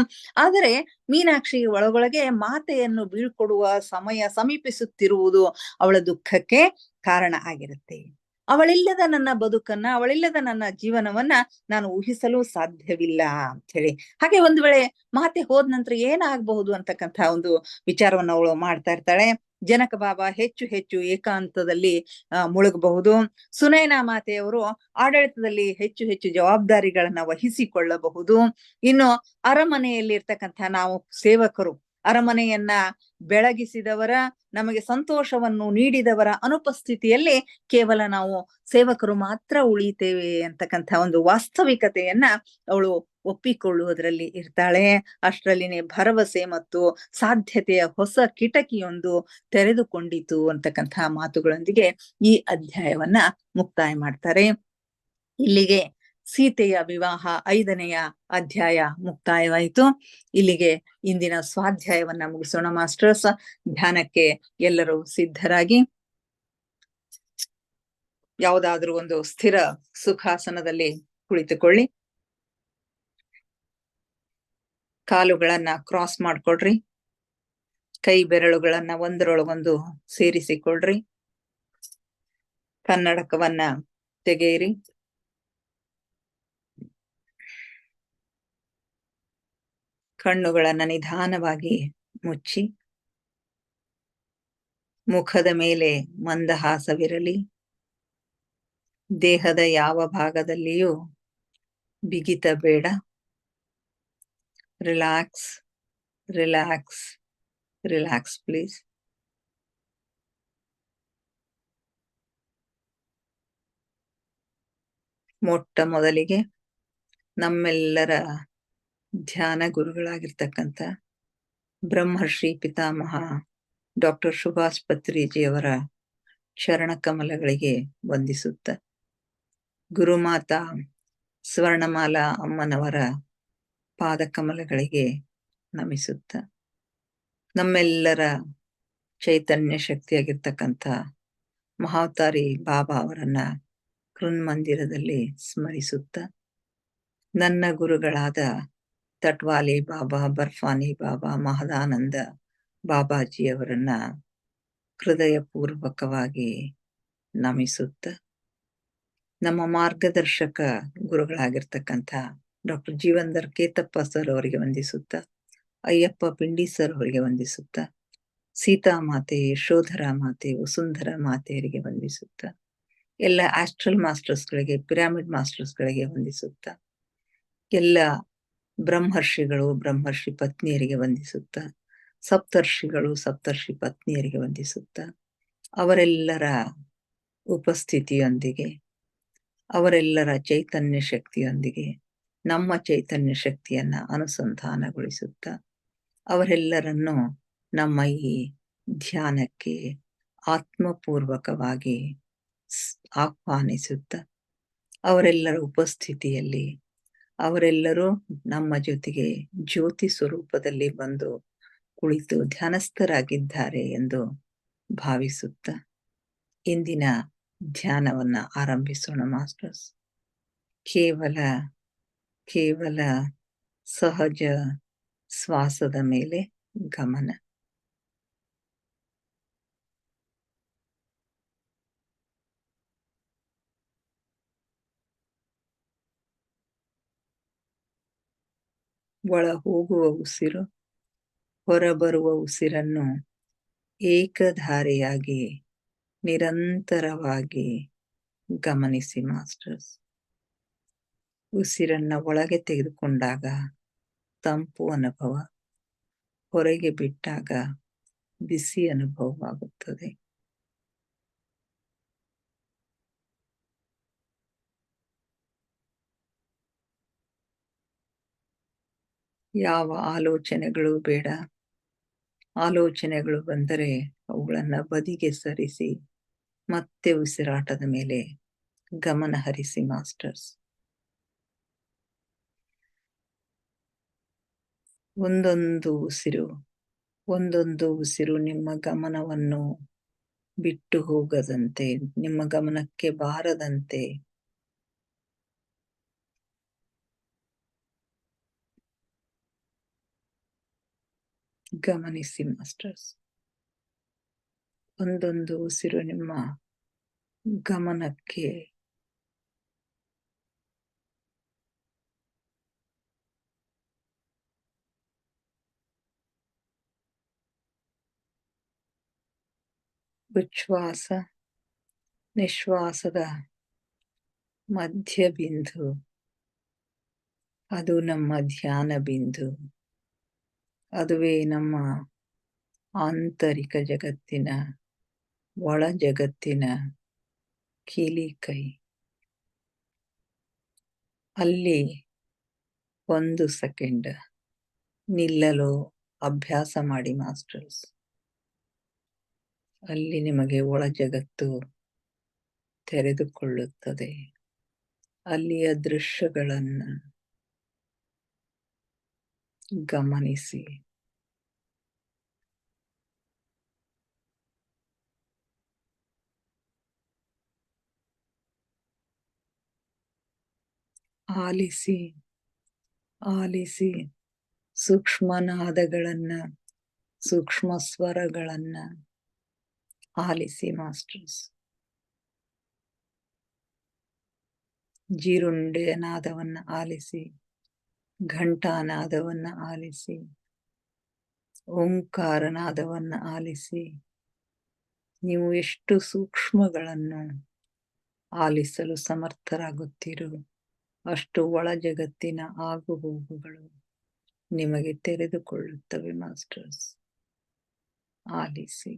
ಆದರೆ ಮೀನಾಕ್ಷಿ ಒಳಗೊಳಗೆ ಮಾತೆಯನ್ನು ಬೀಳ್ಕೊಡುವ ಸಮಯ ಸಮೀಪಿಸುತ್ತಿರುವುದು ಅವಳ ದುಃಖಕ್ಕೆ ಕಾರಣ ಆಗಿರುತ್ತೆ. ಅವಳಿಲ್ಲದ ನನ್ನ ಬದುಕನ್ನ, ಅವಳಿಲ್ಲದ ನನ್ನ ಜೀವನವನ್ನ ನಾನು ಊಹಿಸಲು ಸಾಧ್ಯವಿಲ್ಲ ಅಂತ ಹೇಳಿ. ಹಾಗೆ ಒಂದು ವೇಳೆ ಮಾತೆ ಹೋದ ನಂತರ ಏನಾಗಬಹುದು ಅಂತಕ್ಕಂಥ ಒಂದು ವಿಚಾರವನ್ನು ಅವಳು ಮಾಡ್ತಾ ಇರ್ತಾಳೆ. ಜನಕ ಬಾಬಾ ಹೆಚ್ಚು ಏಕಾಂತದಲ್ಲಿ ಮುಳುಗಬಹುದು. ಸುನೈನಾ ಮಾತೆಯವರು ಆಡಳಿತದಲ್ಲಿ ಹೆಚ್ಚು ಜವಾಬ್ದಾರಿಗಳನ್ನ ವಹಿಸಿಕೊಳ್ಳಬಹುದು. ಇನ್ನು ಅರಮನೆಯಲ್ಲಿ ಇರ್ತಕ್ಕಂಥ ನಾವು ಸೇವಕರು ಅರಮನೆಯನ್ನ ಬೆಳಗಿಸಿದವರ, ನಮಗೆ ಸಂತೋಷವನ್ನು ನೀಡಿದವರ ಅನುಪಸ್ಥಿತಿಯಲ್ಲಿ ಕೇವಲ ನಾವು ಸೇವಕರು ಮಾತ್ರ ಉಳಿತೇವೆ ಅಂತಕ್ಕಂಥ ಒಂದು ವಾಸ್ತವಿಕತೆಯನ್ನ ಅವಳು ಒಪ್ಪಿಕೊಳ್ಳುವುದರಲ್ಲಿ ಇರ್ತಾಳೆ. ಅಷ್ಟರಲ್ಲಿನೇ ಭರವಸೆ ಮತ್ತು ಸಾಧ್ಯತೆಯ ಹೊಸ ಕಿಟಕಿಯೊಂದು ತೆರೆದುಕೊಂಡಿತು ಅಂತಕ್ಕಂಥ ಮಾತುಗಳೊಂದಿಗೆ ಈ ಅಧ್ಯಾಯವನ್ನ ಮುಕ್ತಾಯ ಮಾಡ್ತಾರೆ. ಇಲ್ಲಿಗೆ ಸೀತೆಯ ವಿವಾಹ 5ನೆಯ ಅಧ್ಯಾಯ ಮುಕ್ತಾಯವಾಯಿತು. ಇಲ್ಲಿಗೆ ಇಂದಿನ ಸ್ವಾಧ್ಯಾಯವನ್ನ ಮುಗಿಸೋಣ ಮಾಸ್ಟರ್ಸ್. ಧ್ಯಾನಕ್ಕೆ ಎಲ್ಲರೂ ಸಿದ್ಧರಾಗಿ ಯಾವುದಾದ್ರೂ ಒಂದು ಸ್ಥಿರ ಸುಖಾಸನದಲ್ಲಿ ಕುಳಿತುಕೊಳ್ಳಿ. ಕಾಲುಗಳನ್ನ ಕ್ರಾಸ್ ಮಾಡ್ಕೊಳ್ರಿ. ಕೈ ಬೆರಳುಗಳನ್ನ ಒಂದರೊಳಗೊಂದು ಸೇರಿಸಿಕೊಳ್ರಿ. ಕನ್ನಡಕವನ್ನ ತೆಗೆಯಿರಿ. ಕಣ್ಣುಗಳನ್ನ ನಿಧಾನವಾಗಿ ಮುಚ್ಚಿ. ಮುಖದ ಮೇಲೆ ಮಂದಹಾಸವಿರಲಿ. ದೇಹದ ಯಾವ ಭಾಗದಲ್ಲಿಯೂ ಬಿಗಿತ ಬೇಡ. Relax, relax, relax please. ಮೊಟ್ಟ ಮೊದಲಿಗೆ ನಮ್ಮೆಲ್ಲರ ಧ್ಯಾನ ಗುರುಗಳಾಗಿರ್ತಕ್ಕಂಥ ಬ್ರಹ್ಮರ್ಷಿ ಪಿತಾಮಹ ಡಾಕ್ಟರ್ ಸುಭಾಷ್ ಪತ್ರಿಜಿಯವರ ಚರಣ ಕಮಲಗಳಿಗೆ ವಂದಿಸುತ್ತ, ಗುರುಮಾತಾ ಸ್ವರ್ಣಮಾಲಾ ಅಮ್ಮನವರ ಪಾದಕಮಲಗಳಿಗೆ ನಮಿಸುತ್ತ, ನಮ್ಮೆಲ್ಲರ ಚೈತನ್ಯ ಶಕ್ತಿಯಾಗಿರ್ತಕ್ಕಂಥ ಮಹಾವತಾರಿ ಬಾಬಾ ಅವರನ್ನ ಕೃನ್ಮಂದಿರದಲ್ಲಿ ಸ್ಮರಿಸುತ್ತ, ನನ್ನ ಗುರುಗಳಾದ ತಟ್ವಾಲಿ ಬಾಬಾ, ಬರ್ಫಾನಿ ಬಾಬಾ, ಮಹದಾನಂದ ಬಾಬಾಜಿಯವರನ್ನ ಹೃದಯಪೂರ್ವಕವಾಗಿ ನಮಿಸುತ್ತ, ನಮ್ಮ ಮಾರ್ಗದರ್ಶಕ ಗುರುಗಳಾಗಿರ್ತಕ್ಕಂಥ ಡಾಕ್ಟರ್ ಜೀವಂದರ್ ಕೇತಪ್ಪ ಸರ್ ಅವರಿಗೆ ವಂದಿಸುತ್ತ, ಅಯ್ಯಪ್ಪ ಪಿಂಡಿ ಸರ್ ಅವರಿಗೆ ವಂದಿಸುತ್ತ, ಸೀತಾಮಾತೆ, ಯಶೋಧರ ಮಾತೆ, ವಸುಂಧರ ಮಾತೆಯರಿಗೆ ವಂದಿಸುತ್ತ, ಎಲ್ಲ ಆಸ್ಟ್ರಲ್ ಮಾಸ್ಟರ್ಸ್ಗಳಿಗೆ, ಪಿರಾಮಿಡ್ ಮಾಸ್ಟರ್ಸ್ಗಳಿಗೆ ವಂದಿಸುತ್ತ, ಎಲ್ಲ ಬ್ರಹ್ಮರ್ಷಿಗಳು, ಬ್ರಹ್ಮರ್ಷಿ ಪತ್ನಿಯರಿಗೆ ವಂದಿಸುತ್ತ, ಸಪ್ತರ್ಷಿಗಳು, ಸಪ್ತರ್ಷಿ ಪತ್ನಿಯರಿಗೆ ವಂದಿಸುತ್ತ, ಅವರೆಲ್ಲರ ಉಪಸ್ಥಿತಿಯೊಂದಿಗೆ, ಅವರೆಲ್ಲರ ಚೈತನ್ಯ ಶಕ್ತಿಯೊಂದಿಗೆ ನಮ್ಮ ಚೈತನ್ಯ ಶಕ್ತಿಯನ್ನ ಅನುಸಂಧಾನಗೊಳಿಸುತ್ತ, ಅವರೆಲ್ಲರನ್ನು ನಮ್ಮ ಈ ಧ್ಯಾನಕ್ಕೆ ಆತ್ಮಪೂರ್ವಕವಾಗಿ ಆಹ್ವಾನಿಸುತ್ತ, ಅವರೆಲ್ಲರ ಉಪಸ್ಥಿತಿಯಲ್ಲಿ ಅವರೆಲ್ಲರೂ ನಮ್ಮ ಜೊತೆಗೆ ಜ್ಯೋತಿ ಸ್ವರೂಪದಲ್ಲಿ ಬಂದು ಕುಳಿತು ಧ್ಯಾನಸ್ಥರಾಗಿದ್ದಾರೆ ಎಂದು ಭಾವಿಸುತ್ತ ಇಂದಿನ ಧ್ಯಾನವನ್ನ ಆರಂಭಿಸೋಣ ಮಾಸ್ಟರ್ಸ್. ಕೇವಲ ಸಹಜ ಶ್ವಾಸದ ಮೇಲೆ ಗಮನ. ಒಳ ಹೋಗುವ ಉಸಿರು, ಹೊರಬರುವ ಉಸಿರನ್ನು ಏಕಧಾರೆಯಾಗಿ ನಿರಂತರವಾಗಿ ಗಮನಿಸಿ ಮಾಸ್ಟರ್ಸ್. ಉಸಿರನ್ನ ಒಳಗೆ ತೆಗೆದುಕೊಂಡಾಗ ತಂಪು ಅನುಭವ, ಹೊರಗೆ ಬಿಟ್ಟಾಗ ಬಿಸಿ ಅನುಭವವಾಗುತ್ತದೆ. ಯಾವ ಆಲೋಚನೆಗಳು ಬೇಡ. ಆಲೋಚನೆಗಳು ಬಂದರೆ ಅವುಗಳನ್ನ ಬದಿಗೆ ಸರಿಸಿ ಮತ್ತೆ ಉಸಿರಾಟದ ಮೇಲೆ ಗಮನ ಹರಿಸಿ ಮಾಸ್ಟರ್ಸ್. ಒಂದೊಂದು ಉಸಿರು ನಿಮ್ಮ ಗಮನವನ್ನು ಬಿಟ್ಟು ಹೋಗದಂತೆ, ನಿಮ್ಮ ಗಮನಕ್ಕೆ ಬಾರದಂತೆ ಗಮನಿಸಿ ಮಾಸ್ಟರ್ಸ್. ಒಂದೊಂದು ಉಸಿರು ನಿಮ್ಮ ಗಮನಕ್ಕೆ ಉಚ್ಛ್ವಾಸ ನಿಶ್ವಾಸದ ಮಧ್ಯ ಬಿಂದು, ಅದು ನಮ್ಮ ಧ್ಯಾನ ಬಿಂದು, ಅದುವೇ ನಮ್ಮ ಆಂತರಿಕ ಜಗತ್ತಿನ ಒಳ ಜಗತ್ತಿನ ಕೀಲಿಕೈ. ಅಲ್ಲಿ 1 ಸೆಕೆಂಡ್ ನಿಲ್ಲಲು ಅಭ್ಯಾಸ ಮಾಡಿ ಮಾಸ್ಟರ್ಸ್. ಅಲ್ಲಿ ನಿಮಗೆ ಒಳ ಜಗತ್ತು ತೆರೆದುಕೊಳ್ಳುತ್ತದೆ. ಅಲ್ಲಿಯ ದೃಶ್ಯಗಳನ್ನು ಗಮನಿಸಿ. ಆಲಿಸಿ ಆಲಿಸಿ ಸೂಕ್ಷ್ಮನಾದಗಳನ್ನ, ಸೂಕ್ಷ್ಮ ಸ್ವರಗಳನ್ನ ಆಲಿಸಿ ಮಾಸ್ಟರ್ಸ್. ಜೀರುಂಡೆಯ ನಾದವನ್ನ ಆಲಿಸಿ, ಘಂಟಾನಾದವನ್ನ ಆಲಿಸಿ, ಓಂಕಾರನಾದವನ್ನ ಆಲಿಸಿ. ನೀವು ಎಷ್ಟು ಸೂಕ್ಷ್ಮಗಳನ್ನು ಆಲಿಸಲು ಸಮರ್ಥರಾಗುತ್ತೀರೋ ಅಷ್ಟು ಒಳ ಜಗತ್ತಿನ ಆಗುಹೋಗುಗಳು ನಿಮಗೆ ತೆರೆದುಕೊಳ್ಳುತ್ತವೆ ಮಾಸ್ಟರ್ಸ್. ಆಲಿಸಿ.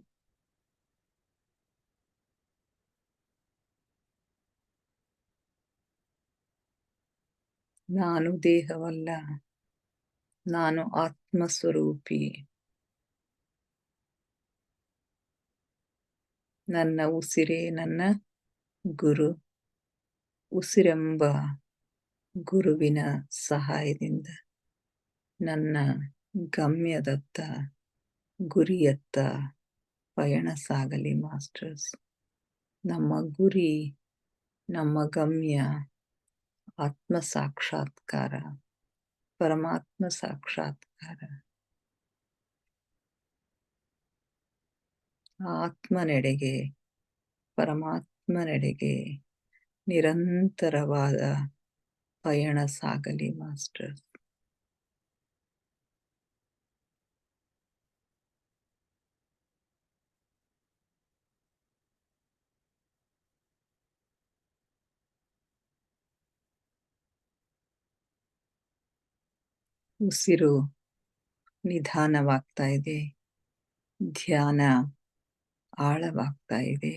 ನಾನು ದೇಹವಲ್ಲ, ನಾನು ಆತ್ಮಸ್ವರೂಪಿ. ನನ್ನ ಉಸಿರೇ ನನ್ನ ಗುರು. ಉಸಿರೆಂಬ ಗುರುವಿನ ಸಹಾಯದಿಂದ ನನ್ನ ಗಮ್ಯದತ್ತ, ಗುರಿಯತ್ತ ಪಯಣ ಸಾಗಲಿ ಮಾಸ್ಟರ್ಸ್. ನಮ್ಮ ಗುರಿ, ನಮ್ಮ ಗಮ್ಯ ಆತ್ಮ ಸಾಕ್ಷಾತ್ಕಾರ, ಪರಮಾತ್ಮ ಸಾಕ್ಷಾತ್ಕಾರ. ಆತ್ಮನೆಡೆಗೆ, ಪರಮಾತ್ಮನೆಡೆಗೆ ನಿರಂತರವಾದ ಪಯಣ ಸಾಗಲಿ ಮಾಸ್ಟರ್. ಉಸಿರು ನಿಧಾನವಾಗ್ತಾ ಇದೆ, ಧ್ಯಾನ ಆಳವಾಗ್ತಾ ಇದೆ.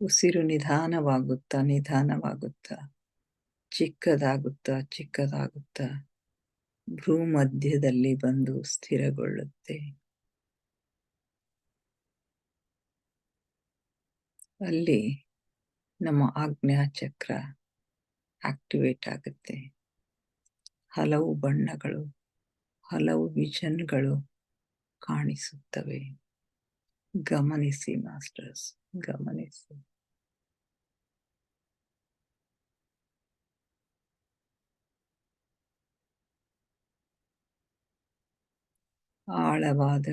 ಉಸಿರು ನಿಧಾನವಾಗುತ್ತಾ ನಿಧಾನವಾಗುತ್ತಾ ಚಿಕ್ಕದಾಗುತ್ತಾ ಚಿಕ್ಕದಾಗುತ್ತಾ ಭ್ರೂ ಮಧ್ಯದಲ್ಲಿ ಬಂದು ಸ್ಥಿರಗೊಳ್ಳುತ್ತೆ. ಅಲ್ಲಿ ನಮ್ಮ ಆಜ್ಞಾಚಕ್ರ ಆಕ್ಟಿವೇಟ್ ಆಗುತ್ತೆ. ಹಲವು ಬಣ್ಣಗಳು, ಹಲವು ವಿಷನ್ಗಳು ಕಾಣಿಸುತ್ತವೆ. ಗಮನಿಸಿ ಮಾಸ್ಟರ್ಸ್, ಗಮನಿಸಿ. ಆಳವಾದ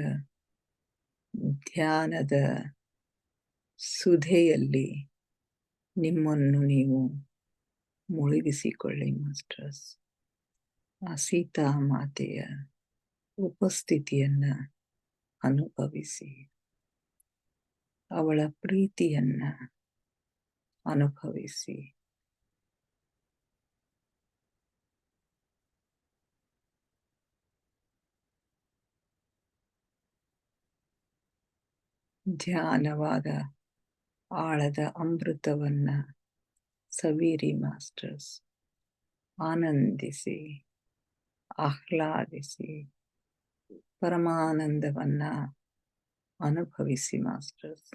ಧ್ಯಾನದ ಸುಧೆಯಲ್ಲಿ ನಿಮ್ಮನ್ನು ನೀವು ಮುಳುಗಿಸಿಕೊಳ್ಳಿ ಮಾಸ್ಟರ್ಸ್. ಆ ಸೀತಾ ಮಾತೆಯ ಉಪಸ್ಥಿತಿಯನ್ನ ಅನುಭವಿಸಿ, ಅವಳ ಪ್ರೀತಿಯನ್ನ ಅನುಭವಿಸಿ. ಧ್ಯಾನವಾದ ಆಳದ ಅಮೃತವನ್ನ ಸವಿರಿ ಮಾಸ್ಟರ್ಸ್. ಆನಂದಿಸಿ, ಆಹ್ಲಾದಿಸಿ, ಪರಮಾನಂದವನ್ನ ಅನುಭವಿಸಿ ಮಾಸ್ಟರ್ಸ್.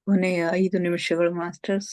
ಕೊನೆಯ 5 ನಿಮಿಷಗಳು ಮಾಸ್ಟರ್ಸ್.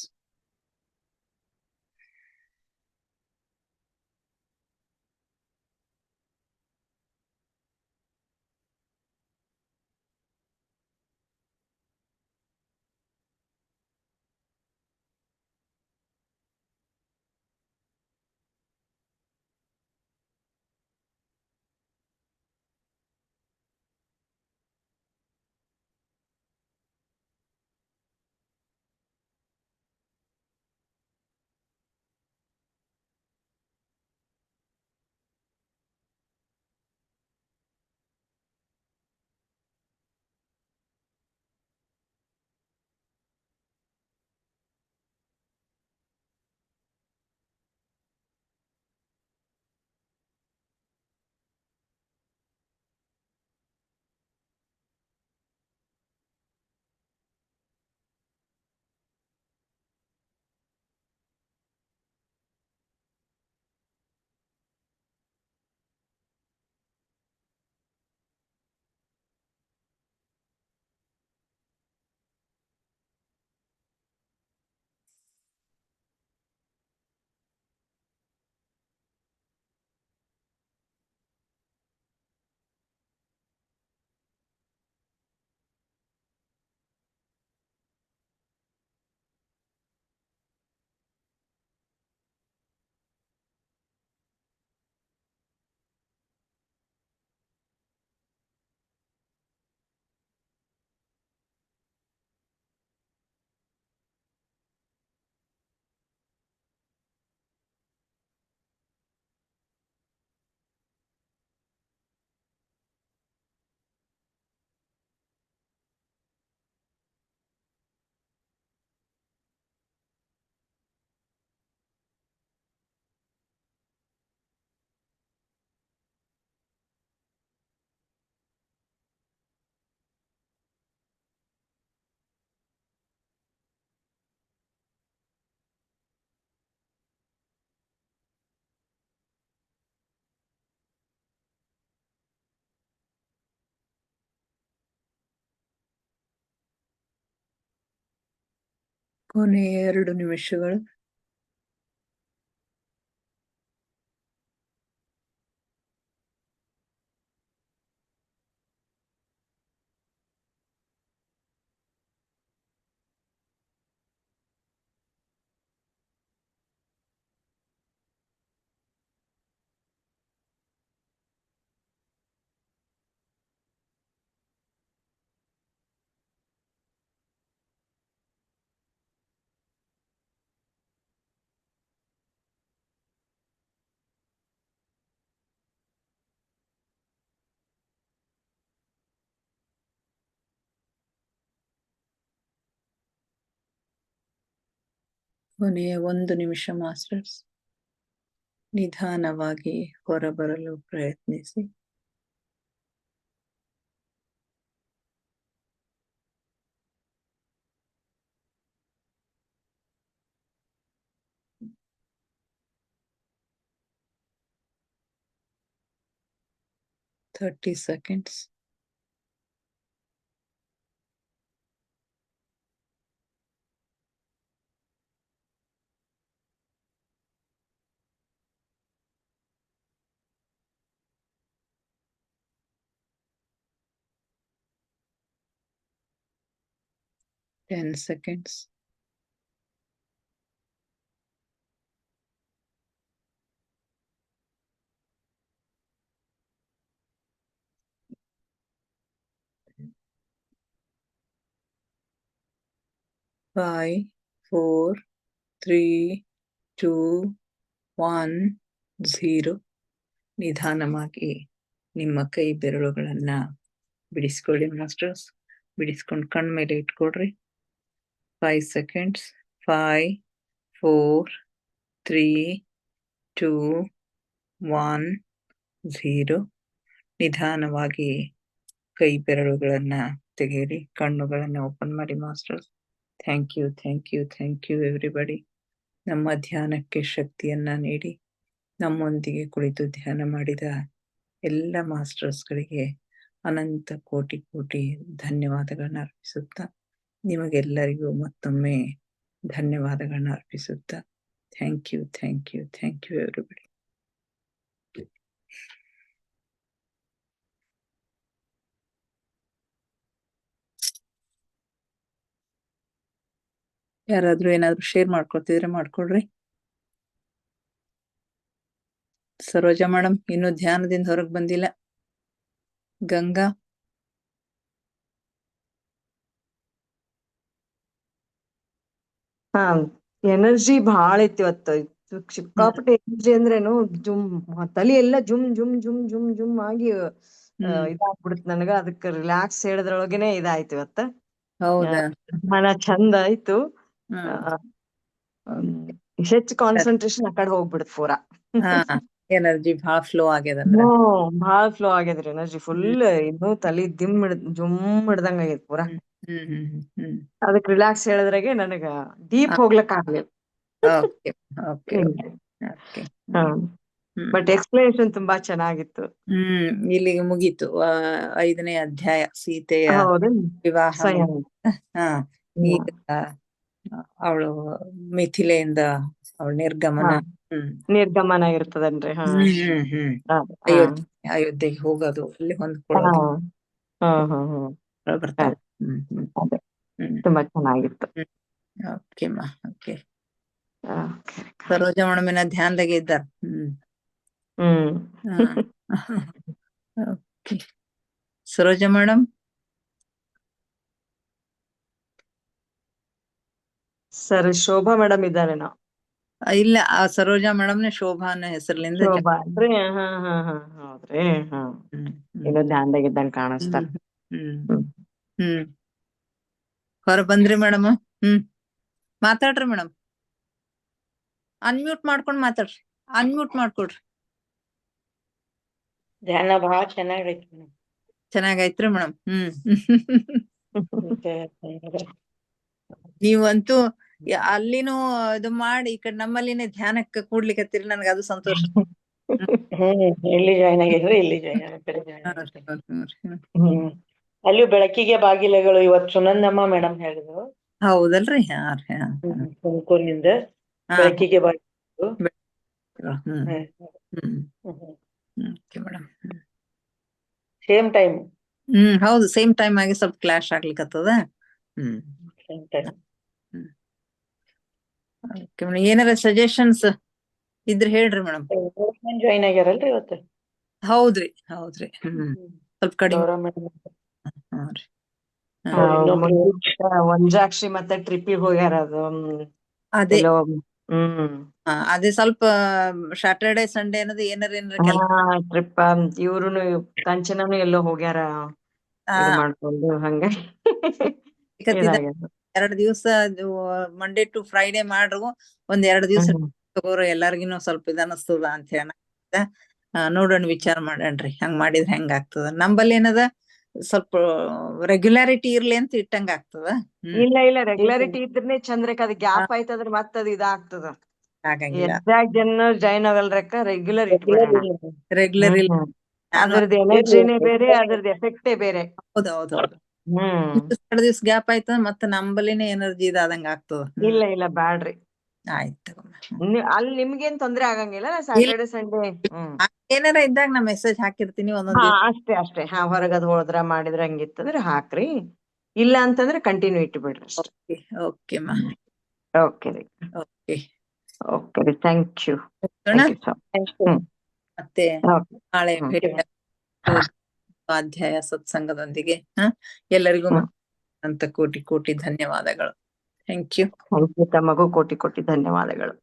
ಕೊನೆಯ 2 ನಿಮಿಷಗಳು. ಕೊನೆಯ 1 ನಿಮಿಷ ಮಾಸ್ಟರ್ಸ್. ನಿಧಾನವಾಗಿ ಹೊರಬರಲು ಪ್ರಯತ್ನಿಸಿ. Thirty seconds. 10 seconds. 5, 4, 3, 2, 1, 0. ನಿಧಾನವಾಗಿ ನಿಮ್ಮ ಕೈ ಬೆರಳುಗಳನ್ನ ಬಿಡಿಸ್ಕೊಳ್ಳಿ ಮಾಸ್ಟರ್ಸ್. ಬಿಡಿಸ್ಕೊಂಡು ಕಣ್ ಮೇಲೆ ಇಟ್ಕೊಡ್ರಿ. 5 seconds. 5, 4, 3, 2, 1, 0. ನಿಧಾನವಾಗಿ ಕೈ ಬೆರಳುಗಳನ್ನ ತೆಗೆಯಿರಿ. ಕಣ್ಣುಗಳನ್ನ ಓಪನ್ ಮಾಡಿ masters. Thank you, thank you, thank you everybody. ನಮ್ಮ ಧ್ಯಾನಕ್ಕೆ ಶಕ್ತಿಯನ್ನ ನೀಡಿ ನಮ್ಮೊಂದಿಗೆ ಕುಳಿತು ಧ್ಯಾನ ಮಾಡಿದ ಎಲ್ಲ ಮಾಸ್ಟರ್ಸ್ಗಳಿಗೆ ಅನಂತ ಕೋಟಿ ಕೋಟಿ ಧನ್ಯವಾದಗಳನ್ನ ಅರ್ಪಿಸುತ್ತಾ, ನಿಮಗೆಲ್ಲರಿಗೂ ಮತ್ತೊಮ್ಮೆ ಧನ್ಯವಾದಗಳನ್ನ ಅರ್ಪಿಸುತ್ತಾ, thank you, thank you, thank you everybody. ಯಾರಾದ್ರೂ ಏನಾದ್ರು ಶೇರ್ ಮಾಡ್ಕೊತಿದ್ರೆ ಮಾಡ್ಕೊಡ್ರಿ. ಸರೋಜಾ ಮೇಡಮ್ ಇನ್ನು ಧ್ಯಾನದಿಂದ ಹೊರಗೆ ಬಂದಿಲ್ಲ. ಗಂಗಾ, ಹಾ ಎನರ್ಜಿ ಭಾಳ ಐತಿ ಇವತ್ತು. ಸಿಕ್ಕಾಪಟ್ಟೆ ಎನರ್ಜಿ ಅಂದ್ರೇನು ತಲಿ ಎಲ್ಲ ಜುಮ್ ಜುಮ್ ಜುಮ್ ಜುಮ್ ಜುಮ್ ಆಗಿ ಇದಾಗ್ಬಿಡುತ್ತೆ ನನಗ. ಅದಕ್ಕೆ ರಿಲ್ಯಾಕ್ಸ್ ಹೇಳದ್ರೊಳಗೇನೆ ಇದಾಯ್ತು ಇವತ್ತ. ಹೌದಾ? ಮನ ಚಂದ ಆಯ್ತು. ಹೆಚ್ಚು ಕಾನ್ಸಂಟ್ರೇಷನ್ ಆ ಕಡೆ ಹೋಗ್ಬಿಡುತ್ತೆ ಪೂರಾ. ಎನರ್ಜಿ ಭಾಳ ಫ್ಲೋ ಆಗ್ಯದ. ಭಾಳ ಫ್ಲೋ ಆಗ್ಯದ್ರಿ ಎನರ್ಜಿ ಫುಲ್. ಇನ್ನು ತಲಿ ಜುಮ್ ಹಿಡ್ದಂಗ ಆಗೈತಿ ಪೂರಾ. ಅದಕ್ ರಿಲ್ಯಾಕ್ಸ್ ಹೇಳಿದ್ರಾಗೆ ನನಗ ಡೀಪ್ ಹೋಗ್ಲಕ್ ಆಗ್ಲಿಲ್ಲ. ಬಟ್ ಎಕ್ಸ್ಪ್ಲನೇಷನ್ ತುಂಬಾ ಚೆನ್ನಾಗಿತ್ತು. ಇಲ್ಲಿಗೆ ಮುಗೀತು 5ನೇ ಅಧ್ಯಾಯ ಸೀತೆಯ ವಿವಾಹ. ಈಗ ಅವಳು ಮಿಥಿಲೆಯಿಂದ ಅವಳ ನಿರ್ಗಮನ ಇರ್ತದನ್ರಿ. ಅಯೋಧ್ಯೆಗೆ ಹೋಗೋದು, ಅಲ್ಲಿ ಹೊಂದ್ಕೊಳ್ಳೋದು ಬರ್ತಾಳೆ. ತುಂಬಾ ಚೆನ್ನಾಗಿತ್ತು. ಓಕೆ. ಸರೋಜಾ ಮೇಡಮಿನ ಧ್ಯಾನದಾಗೆ ಇದ್ದಾರ. Saroja madam, sir Shobha madam ಇದ್ದಾರೇನೋ? ಇಲ್ಲ, ಆ ಸರೋಜಾ ಮೇಡಮ್ನೆ ಶೋಭಾ ಅನ್ನೋ ಹೆಸರ್ಲಿಂದ. ಹೌದ್ರಿ. ಏನೋ ಧ್ಯಾನದಾಗ ಇದ್ದಂಗ ಕಾಣಿಸ್ತಾರ. ಹೊರ ಬಂದ್ರಿ ಮೇಡಮ್? ಮಾತಾಡ್ರಿ ಮೇಡಮ್. ಅನ್ಮ್ಯೂಟ್ ಮಾಡ್ಕೊಂಡ್ ಮಾತಾಡ್ರಿ. ಅನ್ಮ್ಯೂಟ್ ಮಾಡ್ಕೊಡ್ರಿ. ಧ್ಯಾನ ಬಹಳ ಚೆನ್ನಾಗೈತಿ ಮೇಡಮ್. ಚೆನ್ನಾಗೈತ್ರಿ ಮೇಡಮ್. ನೀವಂತೂ ಅಲ್ಲಿನೂ ಇದು ಮಾಡಿ ಈ ಕಡೆ ನಮ್ಮಲ್ಲಿನೇ ಧ್ಯಾನಕ್ಕೆ ಕೂಡ್ಲಿಕತ್ತೀರಿ. ನನ್ಗ ಅದು ಸಂತೋಷ. ಎಲ್ಲಿ ಜಾಯ್ನ್ ಆಗಿದ್ರಿ? ಇಲ್ಲಿ ಜಾಯ್ನ್ ಅಲ್ಲಿಯೂ ಬೆಳಕಿಗೆ ಬಾಗಿಲುಗಳು ಇವತ್ತು ಸುನಂದಮ್ಮ ಮೇಡಮ್ ಹೇಳಿದ್ರು. ಹೌದಲ್ರಿ? ತುಮಕೂರಿನಿಂದ ಬೆಳಕಿಗೆ ಬಾಗಿಲು. Same time. ಹೌದು, ಸೇಮ್ ಟೈಮ್ ಆಗಿ ಸ್ವಲ್ಪ ಕ್ಲಾಶ್ ಆಗ್ಲಿಕ್ಕತ್ತದ. ಏನಾರ ಸಜೆಷನ್ಸ್ ಇದ್ರೆ ಹೇಳ್ರಿ ಮೇಡಮ್. ಜಾಯ್ನ್ ಆಗ್ಯಾರಲ್ರಿ ಇವತ್ತು? ಹೌದ್ರಿ. ಸ್ವಲ್ಪ ಕಡಿಮೆ. ವಂಜಾಕ್ಷಿ ಮತ್ತೆ ಟ್ರಿಪ್ಪಿಗೆ ಹೋಗ್ಯಾರ. ಅದು ಅದೇ ಸ್ವಲ್ಪ ಸ್ಯಾಟರ್ಡೆ ಸಂಡೇ ಅನ್ನೋದು ಏನಾರ ಟ್ರಿಪ್. ಇವ್ರುನು ಕಂಚನನು ಎಲ್ಲೋ ಹೋಗ್ಯಾರ ಮಾಡ್ಕೊಂಡು. ಹಂಗ 2 ದಿವಸ ಮಂಡೇ ಟು ಫ್ರೈಡೆ ಮಾಡ್ರು. 1-2 ದಿವಸ ತಗೋರ ಎಲ್ಲಾರ್ಗಿನು ಸ್ವಲ್ಪ ಇದನ್ನಸ್ತದ ಅಂತ ಹೇಳ ನೋಡೋಣ, ವಿಚಾರ ಮಾಡಣ್ರಿ. ಹಂಗ್ ಮಾಡಿದ್ರ ಹೆಂಗ ಆಗ್ತದ. ನಂಬಲ್ಲಿ ಏನದ ಸ್ವಲ್ಪ ರೆಗ್ಯುಲಾರಿಟಿ ಇರ್ಲಿ ಅಂತ ಇಟ್ಟಂಗ ಆಗ್ತದ. ಇಲ್ಲ ರೆಗ್ಯುಲಾರಿಟಿ ಇದ್ರನೆ ಚಂದ್ರಕ್. ಅದ್ ಗ್ಯಾಪ್ ಆಯ್ತಂದ್ರ ಮತ್ತದ್ ಇದಾಗ್ತದ. ಎಕ್ಸಾಕ್ಟ್ ಜನ ಜಾಯ್ನ್ ಆಗಲ್ರಕ್ಕ. ರೆಗ್ಯುಲರ್ ಇಟ್ಬಿಡೋಣ. ರೆಗ್ಯುಲರ್ ಇಲ್ಲ. ಅದ್ರದ್ದು ಎನರ್ಜಿನೇ ಬೇರೆ, ಅದ್ರದ್ದು ಎಫೆಕ್ಟೇ ಬೇರೆ. ಹೌದೌದು. 2 ದಿವ್ಸ ಗ್ಯಾಪ್ ಆಯ್ತಂದ್ರ ಮತ್ತ ನಂಬಲಿನೇ ಎನರ್ಜಿ ಇದಾದಂಗ ಆಗ್ತದ. ಇಲ್ಲ ಬ್ಯಾಡ್ರಿ. ಆಯ್ತು. ಅಲ್ಲಿ ನಿಮ್ಗೇನ್ ತೊಂದ್ರೆ ಆಗಂಗಿಲ್ಲ. ಸ್ಯಾಟರ್ಡೆ ಸಂಡೇ ಏನಾರ ಇದ್ದಾಗ ನಾ ಮೆಸೇಜ್ ಹಾಕಿರ್ತೀನಿ. ಅಷ್ಟೇ. ಹೊರಗದ್ ಹೋದ್ರ ಮಾಡಿದ್ರ ಹಂಗಿತ್ತಂದ್ರೆ ಹಾಕ್ರಿ. ಇಲ್ಲ ಅಂತಂದ್ರೆ ಕಂಟಿನ್ಯೂ ಇಟ್ಬಿಡ್ರಿ ಅಷ್ಟೇ. ಓಕೆ ರೀ. Thank you. ಮತ್ತೆ ನಾಳೆ ಅಧ್ಯಾಯ ಸತ್ಸಂಗದೊಂದಿಗೆ ಎಲ್ಲರಿಗೂ ಅಂತ ಕೋಟಿ ಕೋಟಿ ಧನ್ಯವಾದಗಳು. Thank you. ತಮಗೂ ಕೋಟಿ ಕೋಟಿ ಧನ್ಯವಾದಗಳು.